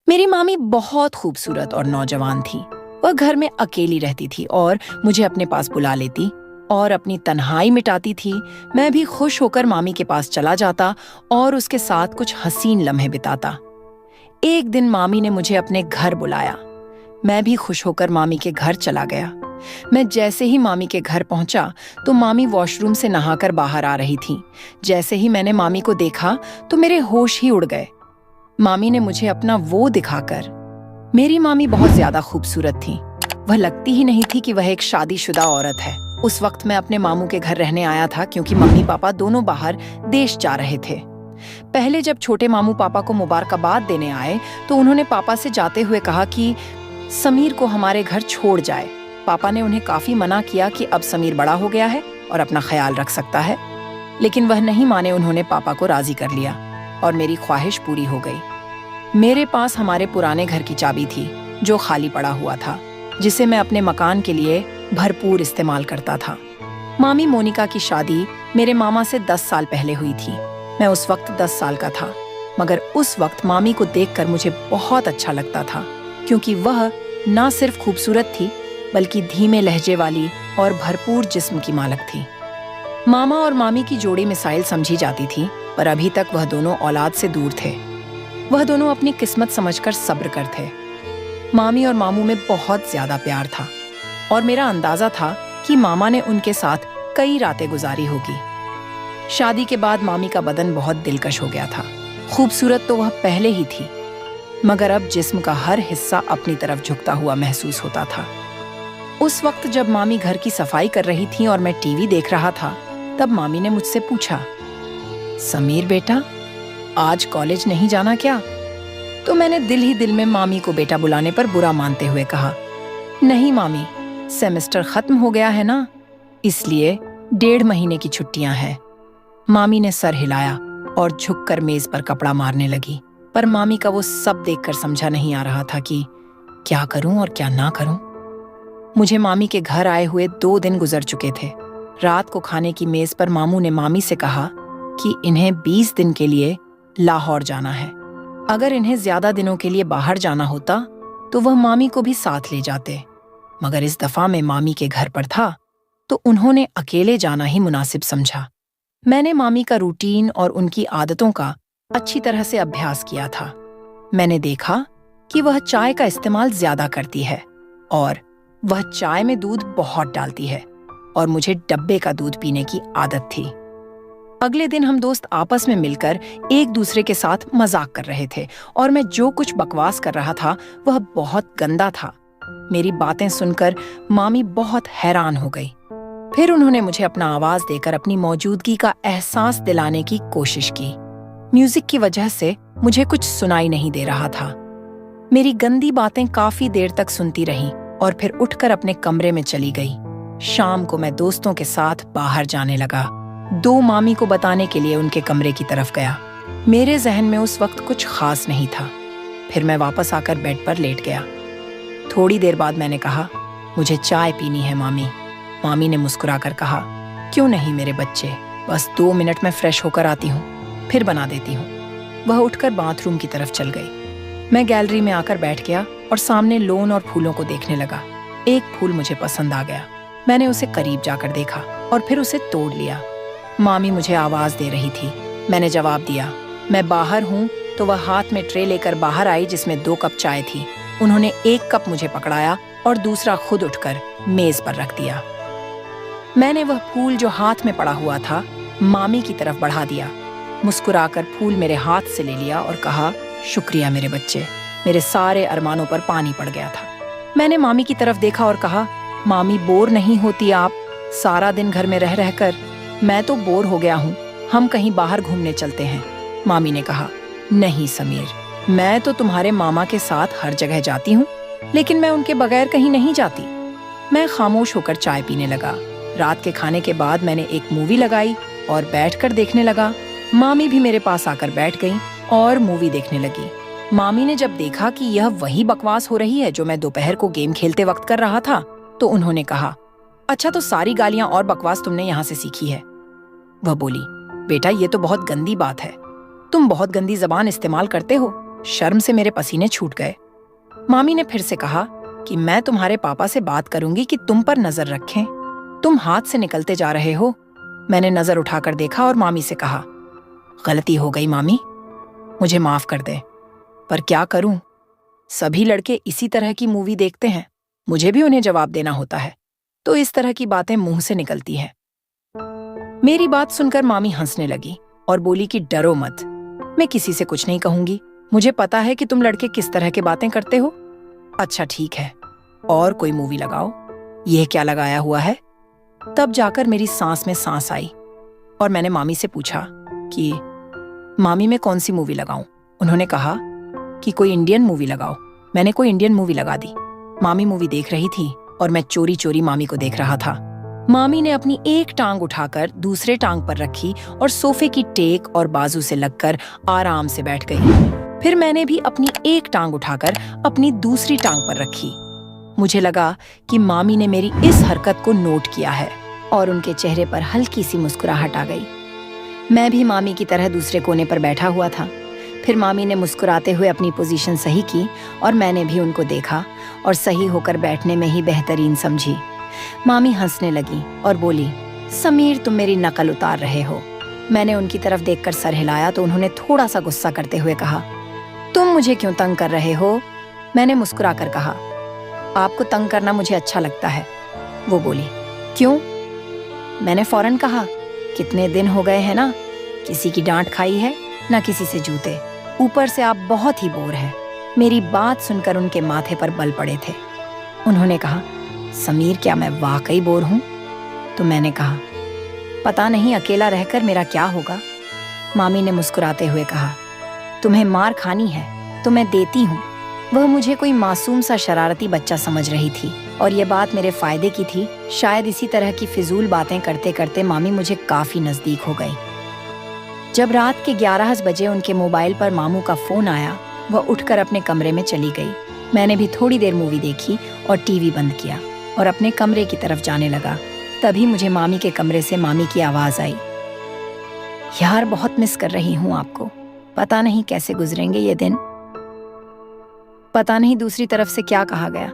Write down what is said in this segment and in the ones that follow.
मेरी मामी बहुत खूबसूरत और नौजवान थी। वह घर में अकेली रहती थी और मुझे अपने पास बुला लेती और अपनी तन्हाई मिटाती थी। मैं भी खुश होकर मामी के पास चला जाता और उसके साथ कुछ हसीन लम्हे बिताता। एक दिन मामी ने मुझे अपने घर बुलाया। मैं भी खुश होकर मामी के घर चला गया। मैं जैसे ही मामी के घर पहुंचा तो मामी वॉशरूम से नहाकर बाहर आ रही थी। जैसे ही मैंने मामी को देखा तो मेरे होश ही उड़ गए। मामी ने मुझे अपना वो दिखाकर। मेरी मामी बहुत ज्यादा खूबसूरत थी। वह लगती ही नहीं थी कि वह एक शादीशुदा औरत है। उस वक्त मैं अपने मामू के घर रहने आया था क्योंकि मम्मी पापा दोनों बाहर देश जा रहे थे। पहले जब छोटे मामू पापा को मुबारकबाद देने आए तो उन्होंने पापा से जाते हुए कहा कि समीर को हमारे घर छोड़ जाए। पापा ने उन्हें काफी मना किया कि अब समीर बड़ा हो गया है और अपना ख्याल रख सकता है, लेकिन वह नहीं माने। उन्होंने पापा को राजी कर लिया और मेरी ख्वाहिश पूरी हो गई। मेरे पास हमारे पुराने घर की चाबी थी जो खाली पड़ा हुआ था, जिसे मैं अपने मकान के लिए भरपूर इस्तेमाल करता था। मामी मोनिका की शादी मेरे मामा से 10 साल पहले हुई थी। मैं उस वक्त 10 साल का था, मगर उस वक्त मामी को देखकर मुझे बहुत अच्छा लगता था क्योंकि वह ना सिर्फ खूबसूरत थी बल्कि धीमे लहजे वाली और भरपूर जिस्म की मालक थी। मामा और मामी की जोड़ी मिसाइल समझी जाती थी, पर अभी तक वह दोनों औलाद से दूर थे। वह दोनों अपनी किस्मत समझकर सब्र कर थे। मामी और मामू में बहुत ज्यादा प्यार था और मेरा अंदाजा था कि मामा ने उनके साथ कई रातें गुजारी होगी। शादी के बाद मामी का बदन बहुत दिलकश हो गया था। खूबसूरत तो वह पहले ही थी, मगर अब जिस्म का हर हिस्सा अपनी तरफ झुकता हुआ महसूस होता था। उस वक्त जब मामी घर की सफाई कर रही थी और मैं टीवी देख रहा था, तब मामी ने मुझसे पूछा, समीर बेटा, आज कॉलेज नहीं जाना क्या? तो मैंने दिल ही दिल में मामी को बेटा बुलाने पर बुरा मानते हुए कहा, नहीं मामी, सेमेस्टर खत्म हो गया है ना, इसलिए 1.5 महीने की छुट्टियां हैं। मामी ने सर हिलाया और झुककर मेज पर कपड़ा मारने लगी, पर मामी का वो सब देखकर समझा नहीं आ रहा था कि क्या करूं और क्या ना करूं। मुझे मामी के घर आए हुए 2 दिन गुजर चुके थे। रात को खाने की मेज पर मामू ने मामी से कहा कि इन्हें 20 दिन के लिए लाहौर जाना है। अगर इन्हें ज्यादा दिनों के लिए बाहर जाना होता तो वह मामी को भी साथ ले जाते, मगर इस दफा मैं मामी के घर पर था तो उन्होंने अकेले जाना ही मुनासिब समझा। मैंने मामी का रूटीन और उनकी आदतों का अच्छी तरह से अभ्यास किया था। मैंने देखा कि वह चाय का इस्तेमाल ज्यादा करती है और वह चाय में दूध बहुत डालती है और मुझे डब्बे का दूध पीने की आदत थी। अगले दिन हम दोस्त आपस में मिलकर एक दूसरे के साथ मजाक कर रहे थे और मैं जो कुछ बकवास कर रहा था वह बहुत गंदा था। मेरी बातें सुनकर मामी बहुत हैरान हो गई। फिर उन्होंने मुझे अपना आवाज देकर अपनी मौजूदगी का एहसास दिलाने की कोशिश की। म्यूजिक की वजह से मुझे कुछ सुनाई नहीं दे रहा था। मेरी गंदी बातें काफी देर तक सुनती रहीं और फिर उठकर अपने कमरे में चली गई। शाम को मैं दोस्तों के साथ बाहर जाने लगा। 2 मामी को बताने के लिए उनके कमरे की तरफ गया। मेरे जहन में उस वक्त कुछ खास नहीं था। फिर मैं वापस आकर बेड पर लेट गया। थोड़ी देर बाद मैंने कहा, मुझे चाय पीनी है मामी। मामी ने मुस्कुराकर कहा, क्यों नहीं मेरे बच्चे, बस 2 मिनट में फ्रेश होकर आती हूँ, फिर बना देती हूँ। वह उठकर बाथरूम की तरफ चल गई। मैं गैलरी में आकर बैठ गया और सामने लॉन और फूलों को देखने लगा। एक फूल मुझे पसंद आ गया। मैंने उसे करीब जाकर देखा और फिर उसे तोड़ लिया। मामी मुझे आवाज दे रही थी। मैंने जवाब दिया, मैं बाहर हूँ। तो वह हाथ में ट्रे लेकर बाहर आई जिसमें 2 कप चाय थी। उन्होंने 1 कप मुझे पकड़ाया और दूसरा खुद उठकर मेज पर रख दिया। मैंने वह फूल जो हाथ में पड़ा हुआ था मामी की तरफ बढ़ा दिया। मुस्कुराकर फूल मेरे हाथ से ले लिया और कहा, शुक्रिया मेरे बच्चे, मेरे सारे अरमानों पर पानी पड़ गया था। मैंने मामी की तरफ देखा और कहा, मामी बोर नहीं होती आप सारा दिन घर में रह रहकर? मैं तो बोर हो गया हूँ, हम कहीं बाहर घूमने चलते हैं। मामी ने कहा, नहीं समीर, मैं तो तुम्हारे मामा के साथ हर जगह जाती हूँ, लेकिन मैं उनके बगैर कहीं नहीं जाती। मैं खामोश होकर चाय पीने लगा। रात के खाने के बाद मैंने एक मूवी लगाई और बैठकर देखने लगा। मामी भी मेरे पास आकर बैठ गई और मूवी देखने लगी। मामी ने जब देखा कि यह वही बकवास हो रही है जो मैं दोपहर को गेम खेलते वक्त कर रहा था, तो उन्होंने कहा, अच्छा तो सारी गालियां और बकवास तुमने यहाँ से सीखी है? वह बोली, बेटा ये तो बहुत गंदी बात है, तुम बहुत गंदी जबान इस्तेमाल करते हो शर्म से मेरे पसीने छूट गए। मामी ने फिर से कहा कि मैं तुम्हारे पापा से बात करूंगी कि तुम पर नजर रखें। तुम हाथ से निकलते जा रहे हो। मैंने नजर उठाकर देखा और मामी से कहा, गलती हो गई मामी, मुझे माफ कर दे। पर क्या करूं, सभी लड़के इसी तरह की मूवी देखते हैं, मुझे भी उन्हें जवाब देना होता है, तो इस तरह की बातें मुंह से निकलती हैं। मेरी बात सुनकर मामी हंसने लगी और बोली कि डरो मत, मैं किसी से कुछ नहीं कहूंगी। मुझे पता है कि तुम लड़के किस तरह की बातें करते हो। अच्छा ठीक है, और कोई मूवी लगाओ। यह क्या लगाया हुआ है? तब जाकर मेरी सांस में सांस आई और मैंने मामी से पूछा कि मामी मैं कौन सी मूवी लगाऊं? उन्होंने कहा कि कोई इंडियन मूवी लगाओ। मैंने कोई इंडियन मूवी लगा दी। मामी मूवी देख रही थी और मैं चोरी चोरी मामी को देख रहा था। मामी ने अपनी एक टांग उठाकर दूसरे टांग पर रखी और सोफे की टेक और बाजू से लगकर आराम से बैठ गई। फिर मैंने भी अपनी एक टांग उठाकर अपनी दूसरी टांग पर रखी। मुझे लगा कि मामी ने मेरी इस हरकत को नोट किया है और उनके चेहरे पर हल्की सी मुस्कुराहट आ गई। मैं भी मामी की तरह दूसरे कोने पर बैठा हुआ था। फिर मामी ने मुस्कुराते हुए अपनी पोजीशन सही की और मैंने भी उनको देखा और सही होकर बैठने में ही बेहतरीन समझी। मामी हंसने लगी और बोली, समीर तुम मेरी नकल उतार रहे हो। मैंने उनकी तरफ देखकर सर हिलाया तो उन्होंने थोड़ा सा गुस्सा करते हुए कहा, तुम मुझे क्यों तंग कर रहे हो? मैंने मुस्कुराकर कहा, आपको तंग करना मुझे अच्छा लगता है। वो बोली, क्यों? मैंने फौरन कहा, कितने दिन हो गए हैं ना, किसी की डांट खाई है ना किसी से जूते, ऊपर से आप बहुत ही बोर हैं। मेरी बात सुनकर उनके माथे पर बल पड़े थे। उन्होंने कहा, समीर क्या मैं वाकई बोर हूं? तो मैंने कहा, पता नहीं अकेला रहकर मेरा क्या होगा। मामी ने मुस्कुराते हुए कहा, तुम्हें मार खानी है तो मैं देती हूँ। वह मुझे कोई मासूम सा शरारती बच्चा समझ रही थी और ये बात मेरे फायदे की थी। शायद इसी तरह की फिजूल बातें करते करते मामी मुझे काफी नजदीक हो गई। जब रात के 11 बजे उनके मोबाइल पर मामू का फोन आया, वह उठकर अपने कमरे में चली गई। मैंने भी थोड़ी देर मूवी देखी और टीवी बंद किया और अपने कमरे की तरफ जाने लगा। तभी मुझे मामी के कमरे से मामी की आवाज आई, यार बहुत मिस कर रही हूँ आपको। पता नहीं कैसे गुजरेंगे ये दिन। पता नहीं दूसरी तरफ से क्या कहा गया,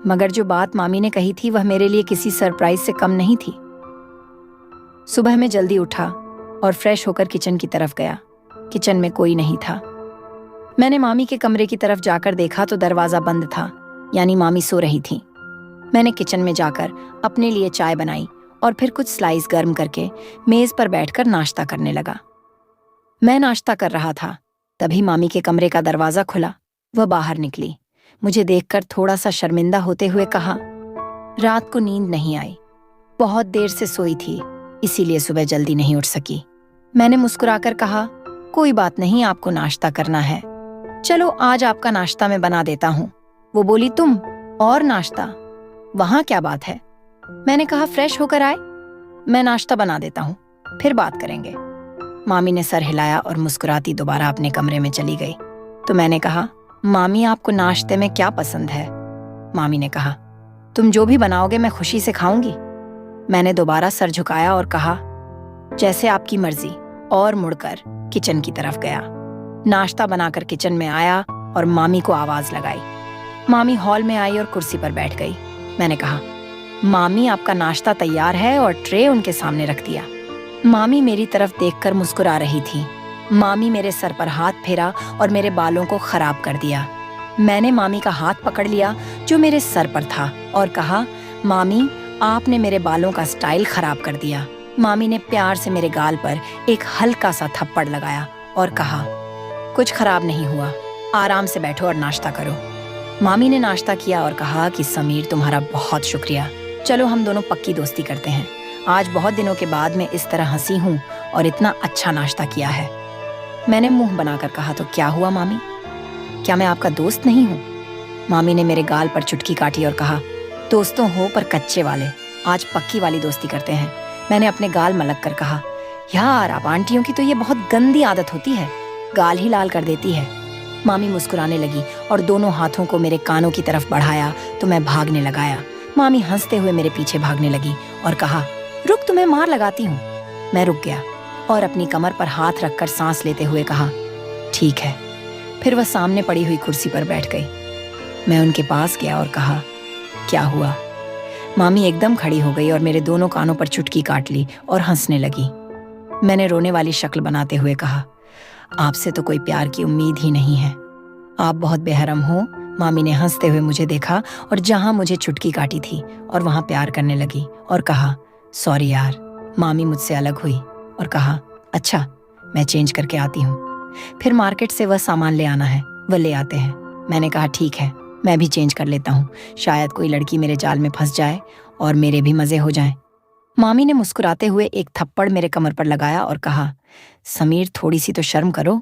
मगर जो बात मामी ने कही थी वह मेरे लिए किसी सरप्राइज से कम नहीं थी। सुबह में जल्दी उठा और फ्रेश होकर किचन की तरफ गया। किचन में कोई नहीं था। मैंने मामी के कमरे की तरफ जाकर देखा तो दरवाजा बंद था, यानी मामी सो रही थी। मैंने किचन में जाकर अपने लिए चाय बनाई और फिर कुछ स्लाइस गर्म करके मेज पर बैठकर नाश्ता करने लगा। मैं नाश्ता कर रहा था, तभी मामी के कमरे का दरवाजा खुला। वह बाहर निकली। मुझे देखकर थोड़ा सा शर्मिंदा होते हुए कहा, रात को नींद नहीं आई, बहुत देर से सोई थी, इसीलिए सुबह जल्दी नहीं उठ सकी। मैंने मुस्कुराकर कहा, कोई बात नहीं, आपको नाश्ता करना है, चलो आज आपका नाश्ता मैं बना देता हूँ। वो बोली, तुम और नाश्ता? वहां क्या बात है? मैंने कहा, फ्रेश होकर आए, मैं नाश्ता बना देता हूँ, फिर बात करेंगे। मामी ने सर हिलाया और मुस्कुराती दोबारा अपने कमरे में चली गई। तो मैंने कहा, मामी आपको नाश्ते में क्या पसंद है? मामी ने कहा, तुम जो भी बनाओगे मैं खुशी से खाऊंगी। मैंने दोबारा सर झुकाया और कहा, जैसे आपकी मर्जी, और मुड़कर किचन की तरफ गया। नाश्ता बनाकर किचन में आया और मामी को आवाज लगाई। मामी हॉल में आई और कुर्सी पर बैठ गई। मैंने कहा, मामी आपका नाश्ता तैयार है, और ट्रे उनके सामने रख दिया। मामी मेरी तरफ देखकर मुस्कुरा रही थी। मामी मेरे सर पर हाथ फेरा और मेरे बालों को खराब कर दिया। मैंने मामी का हाथ पकड़ लिया जो मेरे सर पर था और कहा, मामी आपने मेरे बालों का स्टाइल खराब कर दिया। मामी ने प्यार से मेरे गाल पर एक हल्का सा थप्पड़ लगाया और कहा, कुछ खराब नहीं हुआ, आराम से बैठो और नाश्ता करो। मामी ने नाश्ता किया और कहा कि समीर तुम्हारा बहुत शुक्रिया, चलो हम दोनों पक्की दोस्ती करते हैं। आज बहुत दिनों के बाद मैं इस तरह हंसी हूँ और इतना अच्छा नाश्ता किया है। मैंने मुंह बनाकर कहा, तो क्या हुआ मामी, क्या मैं आपका दोस्त नहीं हूँ? मामी ने मेरे गाल पर चुटकी काटी और कहा, दोस्तों हो पर कच्चे वाले, आज पक्की वाली दोस्ती करते हैं। मैंने अपने गाल मलक कर कहा, यार आप आंटियों की तो ये बहुत गंदी आदत होती है, गाल ही लाल कर देती है। मामी मुस्कुराने लगी और दोनों हाथों को मेरे कानों की तरफ बढ़ाया तो मैं भागने लगाया। मामी हंसते हुए मेरे पीछे भागने लगी और कहा, रुक, तुम्हें मार लगाती हूँ। मैं रुक गया और अपनी कमर पर हाथ रखकर सांस लेते हुए कहा, ठीक है, फिर वह सामने पड़ी हुई कुर्सी पर बैठ गई। मैं उनके पास गया और कहा, क्या हुआ? मामी एकदम खड़ी हो गई और मेरे दोनों कानों पर चुटकी काट ली और हंसने लगी। मैंने रोने वाली शक्ल बनाते हुए कहा, आपसे तो कोई प्यार की उम्मीद ही नहीं है, आप बहुत बेहरम हो। मामी ने हंसते हुए मुझे देखा और जहां मुझे चुटकी काटी थी और वहां प्यार करने लगी और कहा, सॉरी यार। मामी मुझसे अलग हुई और कहा, अच्छा मैं चेंज करके आती हूँ। फिर मार्केट से वह सामान ले आना है, वह ले आते हैं। मैंने कहा, ठीक है, मैं भी चेंज कर लेता हूँ, शायद कोई लड़की मेरे जाल में फंस जाए और मेरे भी मजे हो जाएं। मामी ने मुस्कुराते हुए एक थप्पड़ मेरे कमर पर लगाया और कहा, समीर थोड़ी सी तो शर्म करो।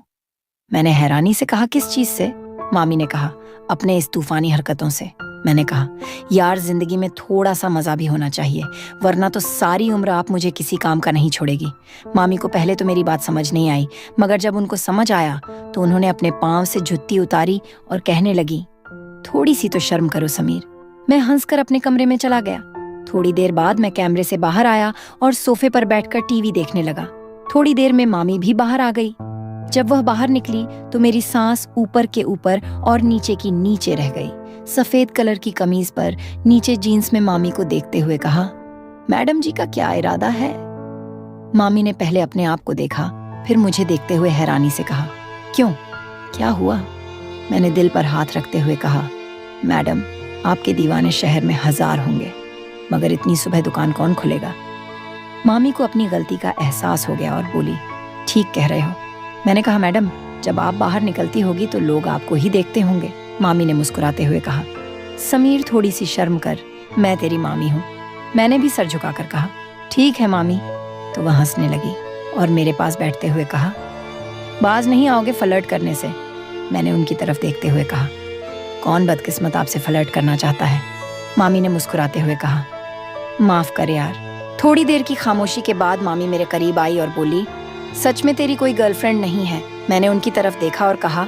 मैंने हैरानी से कहा, किस चीज से? मामी ने कहा, अपने इस तूफानी हरकतों से। मैंने कहा, यार जिंदगी में थोड़ा सा मजा भी होना चाहिए, वरना तो सारी उम्र आप मुझे किसी काम का नहीं छोड़ेगी। मामी को पहले तो मेरी बात समझ नहीं आई, मगर जब उनको समझ आया तो उन्होंने अपने पांव से जुत्ती उतारी और कहने लगी, थोड़ी सी तो शर्म करो समीर। मैं हंसकर अपने कमरे में चला गया। थोड़ी देर बाद मैं कैमरे से बाहर आया और सोफे पर बैठकर टीवी देखने लगा। थोड़ी देर में मामी भी बाहर आ गई। जब वह बाहर निकली तो मेरी सांस ऊपर के ऊपर और नीचे की नीचे रह गई। सफेद कलर की कमीज पर नीचे जीन्स में मामी को देखते हुए कहा, मैडम जी का क्या इरादा है? मामी ने पहले अपने आप को देखा, फिर मुझे देखते हुए हैरानी से कहा, क्यों, क्या हुआ? मैंने दिल पर हाथ रखते हुए कहा, मैडम आपके दीवाने शहर में 1000 होंगे, मगर इतनी सुबह दुकान कौन खुलेगा? मामी को अपनी गलती का एहसास हो गया और बोली, ठीक कह रहे हो। मैंने कहा, मैडम जब आप बाहर निकलती होगी तो लोग आपको ही देखते होंगे। मामी ने मुस्कुराते हुए कहा, समीर थोड़ी सी शर्म कर, मैं तेरी मामी हूँ। मैंने भी सर झुकाकर कहा, ठीक है मामी। तो वह हंसने लगी और मेरे पास बैठते हुए कहा, बाज नहीं आओगे फ्लर्ट करने से? मैंने उनकी तरफ देखते हुए कहा, कौन बदकिस्मत आपसे फ्लर्ट करना चाहता है? मामी ने मुस्कुराते हुए कहा, माफ कर यार। थोड़ी देर की खामोशी के बाद मामी मेरे करीब आई और बोली, सच में तेरी कोई गर्लफ्रेंड नहीं है? मैंने उनकी तरफ देखा और कहा,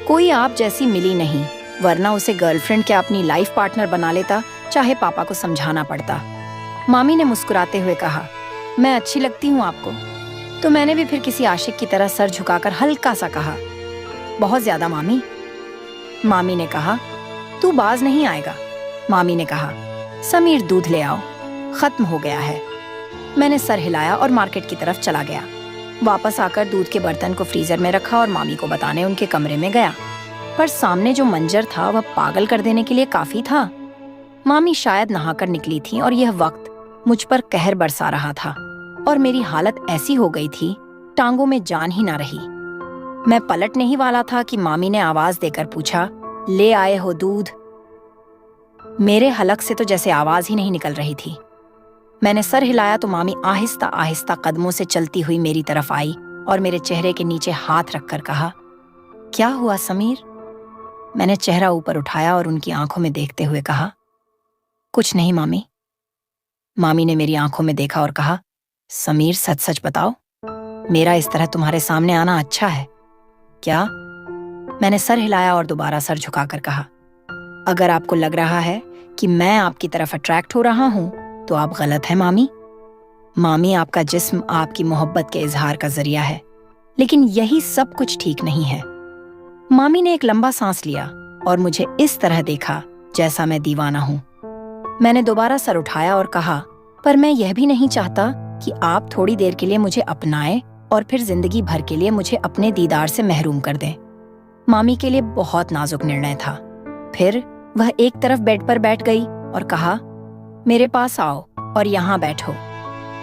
कोई आप जैसी मिली नहीं, वरना उसे गर्लफ्रेंड क्या अपनी लाइफ पार्टनर बना लेता, चाहे पापा को समझाना पड़ता। मामी ने मुस्कुराते हुए कहा, मैं अच्छी लगती हूँ आपको? तो मैंने भी फिर किसी आशिक की तरह सर झुकाकर हल्का सा कहा, बहुत ज्यादा मामी। मामी ने कहा, तू बाज नहीं आएगा। मामी ने कहा, समीर दूध ले आओ, खत्म हो गया है। मैंने सर हिलाया और मार्केट की तरफ चला गया। वापस आकर दूध के बर्तन को फ्रीजर में रखा और मामी को बताने उनके कमरे में गया, पर सामने जो मंजर था वह पागल कर देने के लिए काफी था। मामी शायद नहाकर निकली थी और यह वक्त मुझ पर कहर बरसा रहा था और मेरी हालत ऐसी हो गई थी, टांगों में जान ही ना रही। मैं पलटने ही वाला था कि मामी ने आवाज देकर पूछा, ले आए हो दूध? मेरे हलक से तो जैसे आवाज ही नहीं निकल रही थी। मैंने सर हिलाया तो मामी आहिस्ता आहिस्ता कदमों से चलती हुई मेरी तरफ आई और मेरे चेहरे के नीचे हाथ रखकर कहा, क्या हुआ समीर? मैंने चेहरा ऊपर उठाया और उनकी आंखों में देखते हुए कहा, कुछ नहीं मामी। मामी ने मेरी आंखों में देखा और कहा, समीर सच सच बताओ, मेरा इस तरह तुम्हारे सामने आना अच्छा है क्या? मैंने सर हिलाया और दोबारा सर झुकाकर कहा, अगर आपको लग रहा है कि मैं आपकी तरफ अट्रैक्ट हो रहा हूं तो आप गलत हैं मामी। मामी, आपका जिस्म आपकी मोहब्बत के इजहार का जरिया है, लेकिन यही सब कुछ ठीक नहीं है। मामी ने एक लंबा सांस लिया और मुझे इस तरह देखा जैसा मैं दीवाना हूं। मैंने दोबारा सर उठाया और कहा, पर मैं यह भी नहीं चाहता कि आप थोड़ी देर के लिए मुझे अपनाएं और फिर जिंदगी भर के लिए मुझे अपने दीदार से महरूम कर दें। मामी के लिए बहुत नाजुक निर्णय था। फिर वह एक तरफ बेड पर बैठ गई और कहा, मेरे पास आओ और यहाँ बैठो।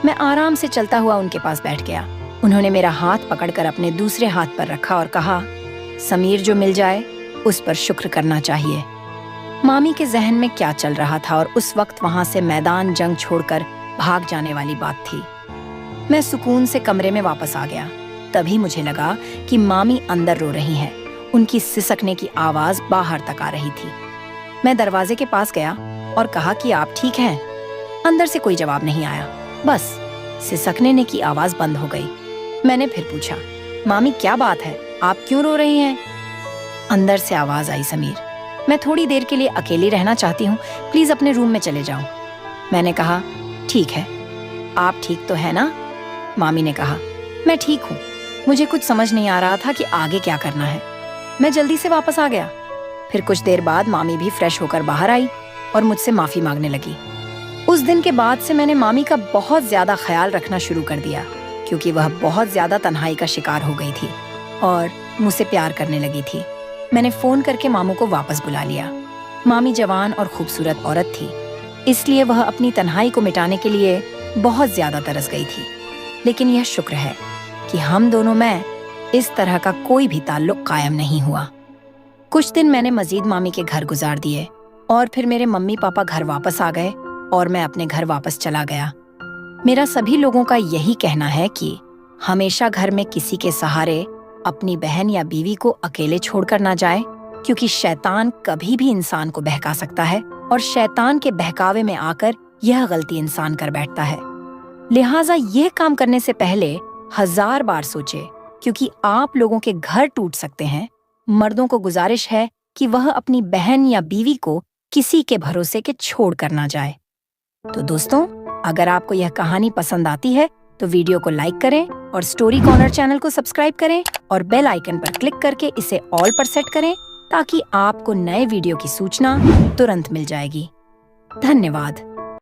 मैं आराम से चलता हुआ उनके पास बैठ गया। उन्होंने मेरा हाथ पकड़कर अपने दूसरे हाथ पर रखा और कहा, समीर जो मिल जाए उस पर शुक्र करना चाहिए। मामी के जहन में क्या चल रहा था और उस वक्त वहां से मैदान जंग छोड़कर भाग जाने वाली बात थी। मैं सुकून से कमरे में वापस आ गया। तभी मुझे लगा कि मामी अंदर रो रही हैं। उनकी सिसकने की आवाज बाहर तक आ रही थी। मैं दरवाजे के पास गया और कहा कि आप ठीक हैं? अंदर से कोई जवाब नहीं आया, बस सिसकने की आवाज बंद हो गई। मैंने फिर पूछा, मामी क्या बात है, आप क्यों रो रही हैं? अंदर से आवाज आई, समीर मैं थोड़ी देर के लिए अकेली रहना चाहती हूँ, प्लीज अपने रूम में चले जाओ। मैंने कहा, ठीक है, आप ठीक तो है ना? मामी ने कहा, मैं ठीक हूँ। मुझे कुछ समझ नहीं आ रहा था कि आगे क्या करना है। मैं जल्दी से वापस आ गया। फिर कुछ देर बाद मामी भी फ्रेश होकर बाहर आई और मुझसे माफी मांगने लगी। उस दिन के बाद से मैंने मामी का बहुत ज्यादा ख्याल रखना शुरू कर दिया, क्योंकि वह बहुत ज्यादा तन्हाई का शिकार हो गई थी और मुझसे प्यार करने लगी थी। मैंने फोन करके मामू को वापस बुला लिया। मामी जवान और खूबसूरत औरत थी, इसलिए वह अपनी तन्हाई को मिटाने के लिए बहुत ज्यादा तरस गई थी। लेकिन यह शुक्र है कि हम दोनों में इस तरह का कोई भी ताल्लुक कायम नहीं हुआ। कुछ दिन मैंने मजीद मामी के घर गुजार दिए और फिर मेरे मम्मी पापा घर वापस आ गए और मैं अपने घर वापस चला गया। मेरा सभी लोगों का यही कहना है कि हमेशा घर में किसी के सहारे अपनी बहन या बीवी को अकेले छोड़कर ना जाए, क्योंकि शैतान कभी भी इंसान को बहका सकता है और शैतान के बहकावे में आकर यह गलती इंसान कर बैठता है। लिहाजा यह काम करने से पहले 1000 बार सोचे, क्योंकि आप लोगों के घर टूट सकते हैं। मर्दों को गुजारिश है कि वह अपनी बहन या बीवी को किसी के भरोसे के छोड़ कर ना जाए। तो दोस्तों, अगर आपको यह कहानी पसंद आती है तो वीडियो को लाइक करें और स्टोरी कॉर्नर चैनल को सब्सक्राइब करें और बेल आइकन पर क्लिक करके इसे ऑल पर सेट करें, ताकि आपको नए वीडियो की सूचना तुरंत मिल जाएगी। धन्यवाद।